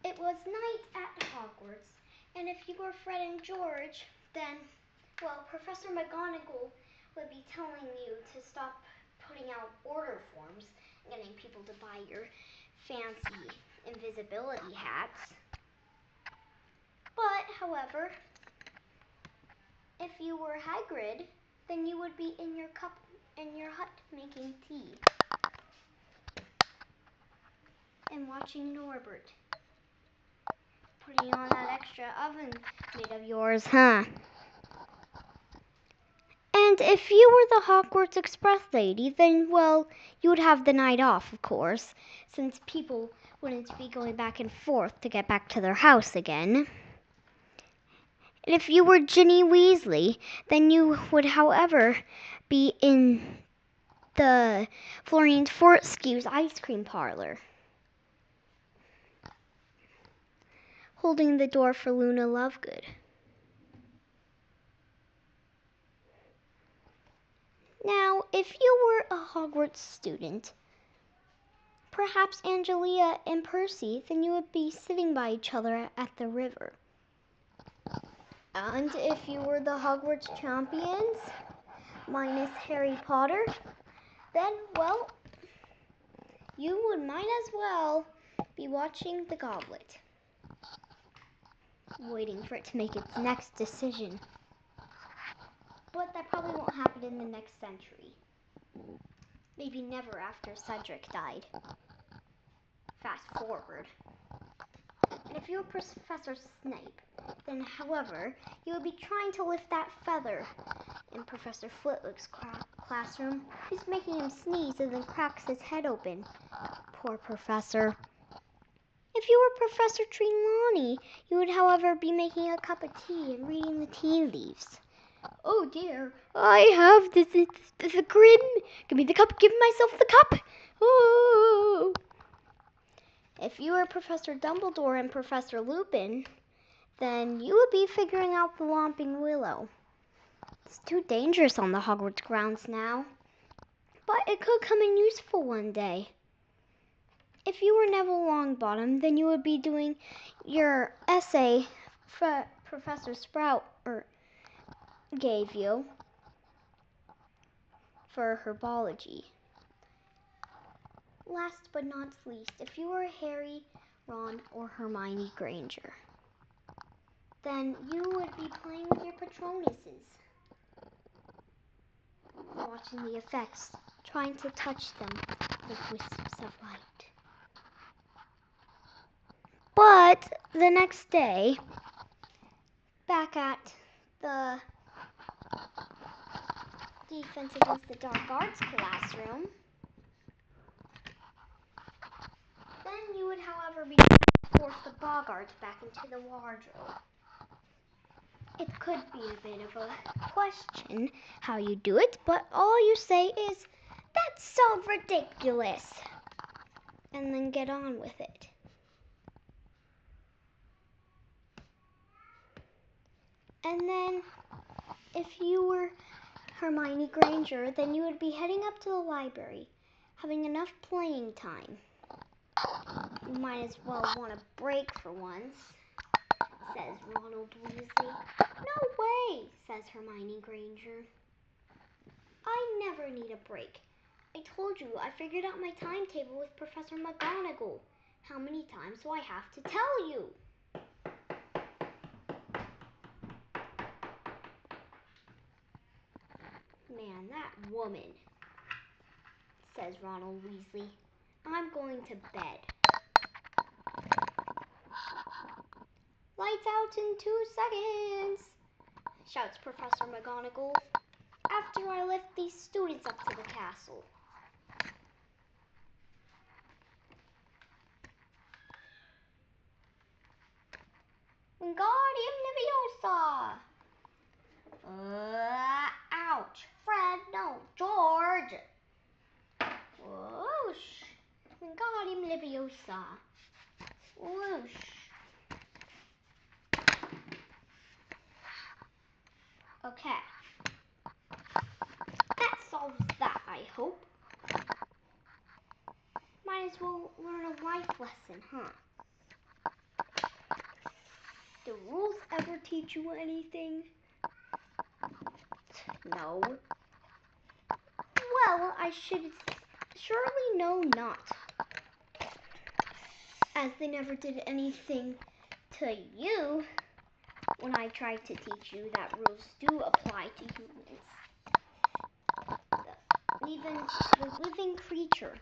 it was night at Hogwarts, and if you were Fred and George, then, well, Professor McGonagall would be telling you to stop putting out order forms and getting people to buy your fancy invisibility hats. But, however, if you were Hagrid, then you would be in your hut making tea and watching Norbert putting on that extra oven made of yours, huh? And if you were the Hogwarts Express lady, then, well, you would have the night off, of course, since people wouldn't be going back and forth to get back to their house again. And if you were Ginny Weasley, then you would, however, be in the Florian Fortescue's ice cream parlor, holding the door for Luna Lovegood. Now, if you were a Hogwarts student, perhaps Angelia and Percy, then you would be sitting by each other at the river. And if you were the Hogwarts champions, minus Harry Potter, then, well, you might as well be watching the Goblet, waiting for it to make its next decision. But that probably won't happen in the next century. Maybe never after Cedric died. Fast forward. And if you were Professor Snape, then, however, you would be trying to lift that feather in Professor Flitwick's classroom. He's making him sneeze and then cracks his head open. Poor professor. If you were Professor Trelawney, you would, however, be making a cup of tea and reading the tea leaves. Oh dear, I have this a grin. Give me the cup, give myself the cup. Oh. If you were Professor Dumbledore and Professor Lupin, then you would be figuring out the Whomping Willow. It's too dangerous on the Hogwarts grounds now, but it could come in useful one day. If you were Neville Longbottom, then you would be doing your essay for Professor Sprout gave you for herbology. Last but not least, if you were Harry, Ron, or Hermione Granger, then you would be playing with your Patronuses, watching the effects, trying to touch them with wisps of light. But the next day, back at the Defense Against the Dark Arts classroom, then you would, however, be trying to force the Boggarts back into the wardrobe. It could be a bit of a question how you do it, but all you say is, "That's so ridiculous," and then get on with it. And then, if you were Hermione Granger, then you would be heading up to the library, having enough playing time. You might as well want a break for once, says Ronald Weasley. No way, says Hermione Granger. I never need a break. I told you I figured out my timetable with Professor McGonagall. How many times do I have to tell you? Man, that woman, says Ronald Weasley. I'm going to bed. Lights out in 2 seconds, shouts Professor McGonagall, after I lift these students up to the castle. Wingardium Leviosa! Ouch! Fred, no, George! Whoosh! Wingardium Leviosa! Whoosh! Okay. That solves that, I hope. Might as well learn a life lesson, huh? Do rules ever teach you anything? No. Well, I should surely know not, as they never did anything to you when I tried to teach you that rules do apply to humans. Even the living creature.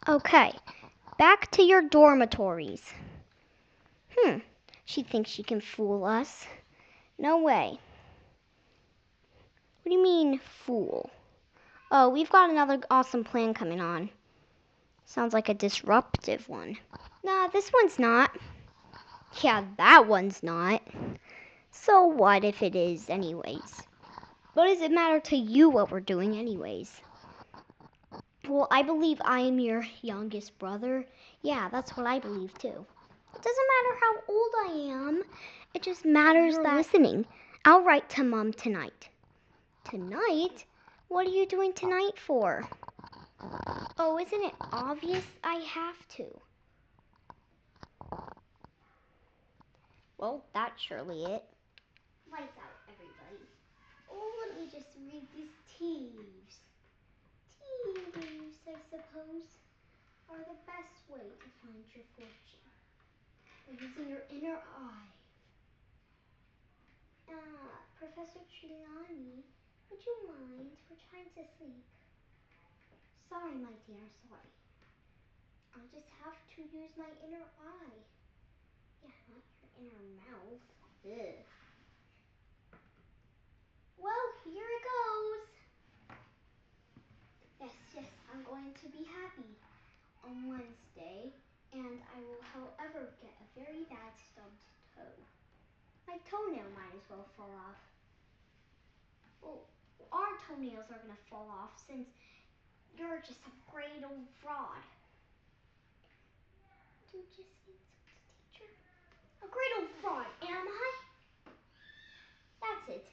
Okay, back to your dormitories. She thinks she can fool us. No way. What do you mean, fool? Oh, we've got another awesome plan coming on. Sounds like a disruptive one. Nah, this one's not. Yeah, that one's not. So what if it is anyways? What does it matter to you what we're doing anyways? Well, I believe I am your youngest brother. Yeah, that's what I believe too. It doesn't matter how old I am. It just matters that you're listening. I'll write to Mom tonight. Tonight? What are you doing tonight for? Oh, isn't it obvious I have to? Well, that's surely it. Lights out, everybody. Oh, let me just read these tea leaves. Tea leaves, I suppose, are the best way to find your fortune. By using your inner eye. Professor Trelawney, would you mind? We're trying to sleep. Sorry, my dear, sorry. I'll just have to use my inner eye. Yeah, not your inner mouth. Ugh. Well, here it goes. Yes, I'm going to be happy on Wednesday, and I will, however, get a very bad stubbed toe. My toenail might as well fall off. Well, our toenails are going to fall off since you're just a great old fraud. You just insult the teacher? A great old fraud, am I? That's it.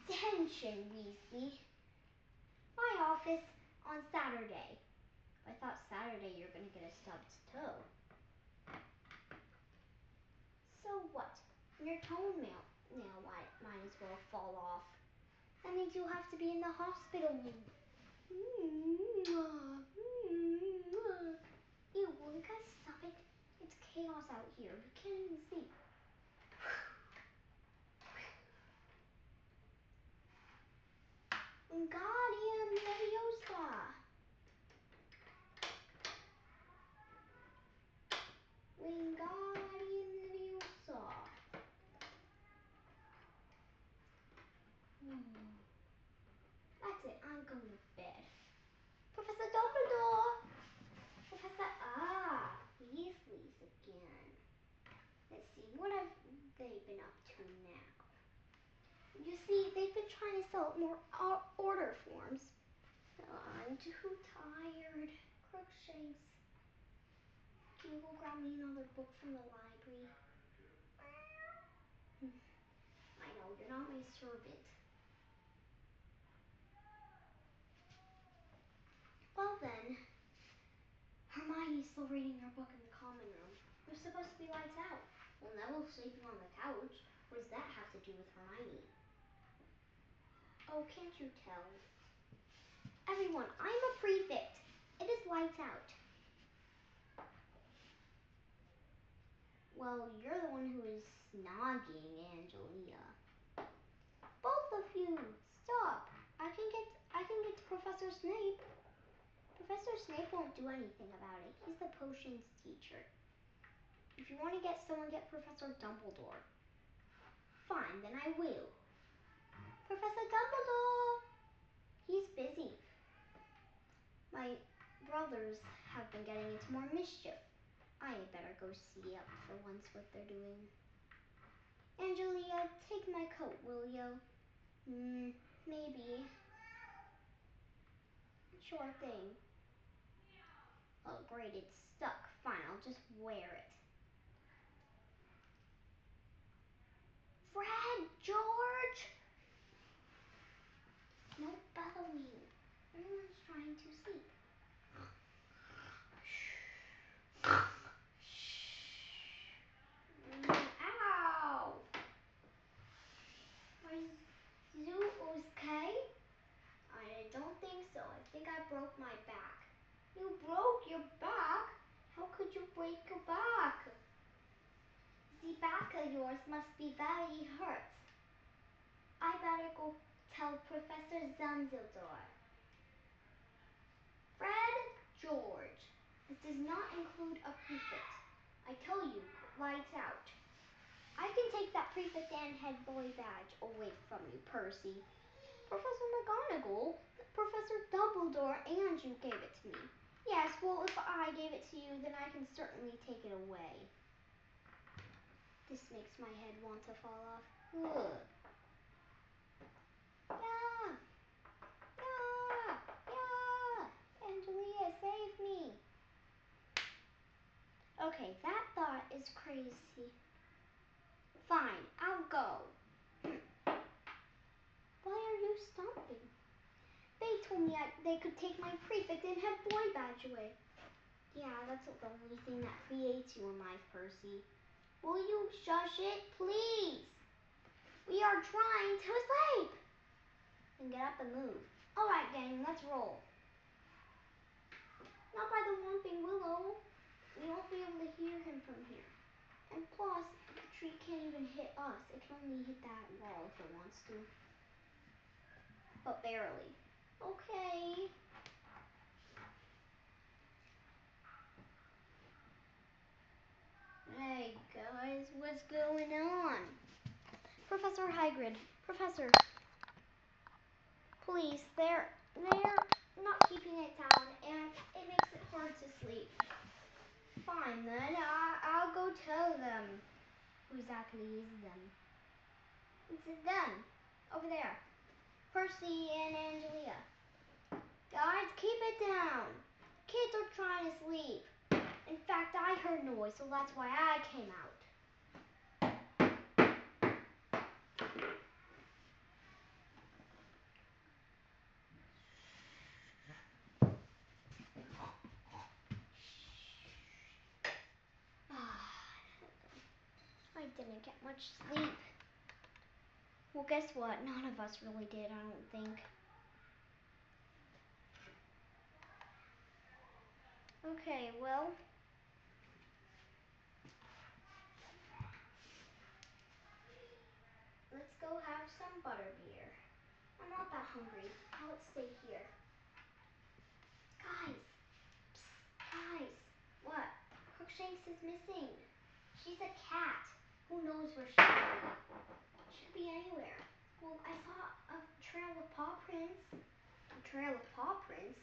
Detention, Weasley. My office on Saturday. I thought Saturday you're going to get a stubbed toe. So what? Your toenail might as well fall off. That means you'll have to be in the hospital. Ew, will you guys stop it? It's chaos out here. We can't even sleep. Wingardium Leviosa. Wingardium Leviosa. That's it. I'm going to bed. Professor Dumbledore. Professor Weasley's again. Let's see. What have they been up to now? You see, they've been trying to sell more order forms. I'm too tired. Crookshanks, can you go grab me another book from the library? I know, you're not my servant. Well then, Hermione's still reading her book in the common room. There's supposed to be lights out. Well, Neville's sleeping on the couch. What does that have to do with Hermione? Oh, can't you tell? Everyone, I'm a prefect. It is lights out. Well, you're the one who is snogging Angelia. Both of you, stop. I can get to Professor Snape. Professor Snape won't do anything about it. He's the potions teacher. If you want to get someone, get Professor Dumbledore. Fine, then I will. Professor Dumbledore! He's busy. My brothers have been getting into more mischief. I had better go see up for once what they're doing. Angelia, take my coat, will you? Maybe. Sure thing. Oh, great, it's stuck. Fine, I'll just wear it. of yours must be very hurt. I better go tell Professor Zumzildor. Fred, George, this does not include a prefect. I tell you, lights out. I can take that prefect and head boy badge away from you, Percy. Professor McGonagall, Professor Dumbledore, and you gave it to me. Yes, well, if I gave it to you, then I can certainly take it away. This makes my head want to fall off. Ugh. Yeah! Yeah! Yeah! Angelia, save me! Okay, that thought is crazy. Fine, I'll go. Why are you stopping? They told me they could take my prefect and head boy badge away. Yeah, that's the only thing that creates you in life, Percy. Will you shush it, please? We are trying to sleep. Then get up and move. All right, gang, let's roll. Not by the Whomping Willow. We won't be able to hear him from here. And plus, the tree can't even hit us. It can only hit that wall if it wants to. But barely. Okay. Hey, guys, what's going on? Professor Hagrid, Professor, please, they're not keeping it down, and it makes it hard to sleep. Fine, then, I'll go tell them. Who exactly is them? It's them, over there. Percy and Angelia. Guys, keep it down. Kids are trying to sleep. In fact, I heard noise, so that's why I came out. I didn't get much sleep. Well, guess what? None of us really did, I don't think. Okay, well, let's go have some butterbeer. I'm not that hungry. Now let's stay here. Guys, psst, guys, what? Crookshanks is missing. She's a cat. Who knows where she could be? She could be anywhere. Well, I saw a trail of paw prints. A trail of paw prints?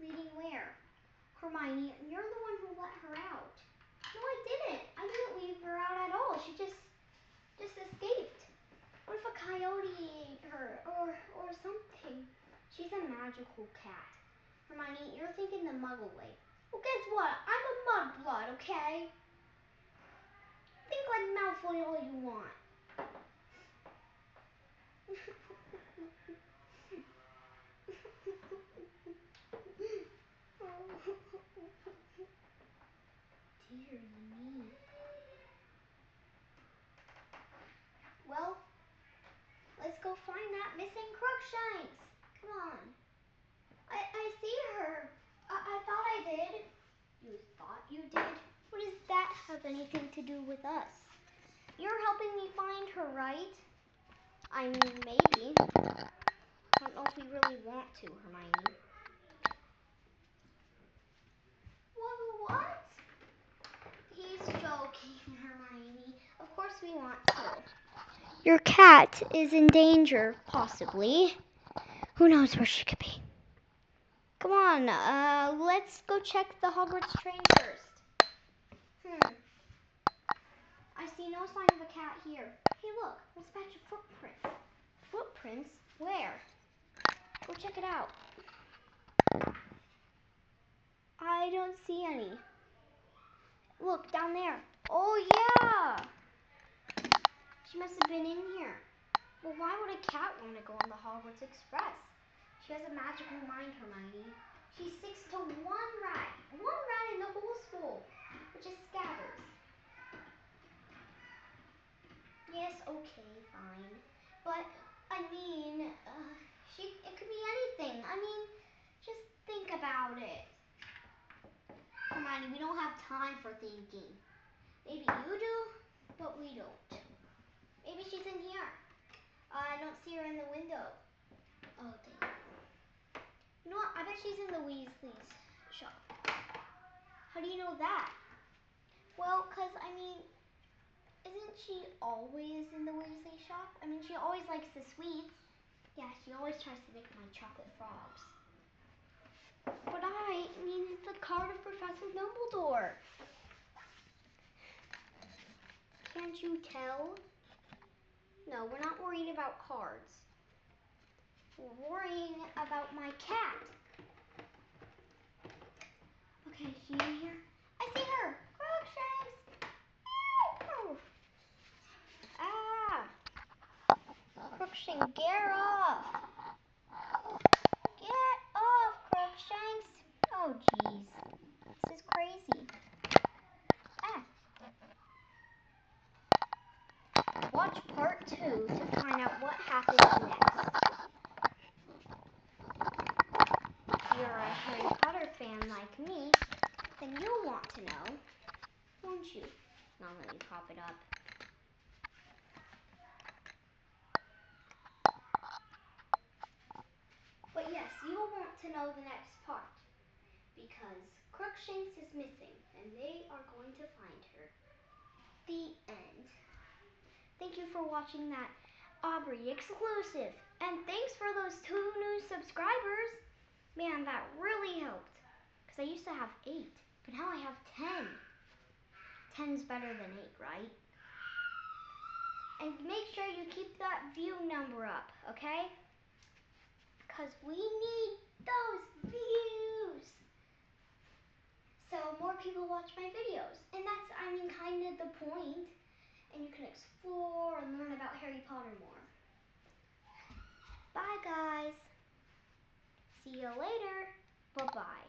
Leading where? Hermione, you're the one who let her out. No, I didn't. I didn't leave her out at all. She just escaped. What if a coyote ate her or something? She's a magical cat. Hermione, you're thinking the muggle way. Well, guess what? I'm a mudblood, okay? Think like Malfoy all you want. Dearly me. Well, let's go find that missing Crookshanks. Come on. I see her. I thought I did. You thought you did? What does that have anything to do with us? You're helping me find her, right? I mean, maybe. I don't know if we really want to, Hermione. What? He's joking, Hermione. Of course we want to. Your cat is in danger, possibly. Who knows where she could be? Come on, let's go check the Hogwarts train first. I see no sign of a cat here. Hey, look, there's a patch of footprints. Footprints? Where? Go check it out. I don't see any. Look, down there. Oh, yeah! She must have been in here. Well, why would a cat want to go on the Hogwarts Express? She has a magical mind, Hermione. She sticks to one rat in the whole school, which is Scabbers. Yes, okay, fine. But, I mean, it could be anything. I mean, just think about it. Hermione, we don't have time for thinking. Maybe you do? but we don't. Maybe she's in here. I don't see her in the window. Oh, dang. You know what? I bet she's in the Weasley's shop. How do you know that? Well, because, I mean, isn't she always in the Weasley shop? I mean, she always likes the sweets. Yeah, she always tries to make my chocolate frogs. But I mean, it's a card of Professor Dumbledore. Can't you tell? No, we're not worrying about cards. We're worrying about my cat. Okay, is she in here? I see her! Crookshanks! Ow! Ah! Crookshanks, get off! Get off, Crookshanks! Oh, jeez. This is crazy. Ah! Watch part 2 to find out what happens next. If you're a Harry Potter fan like me, then you'll want to know, won't you? Now let me prop it up. But yes, you'll want to know the next part, because Crookshanks is missing, and they are going to find her. The end. Thank you for watching that Aubrey exclusive, and thanks for those 2 new subscribers. Man, that really helped, because I used to have 8, but now I have 10. 10's better than 8, right? And make sure you keep that view number up, okay? Because we need those views. So more people watch my videos. And that's, I mean, kind of the point. And you can explore and learn about Harry Potter more. Bye, guys. See you later. Bye-bye.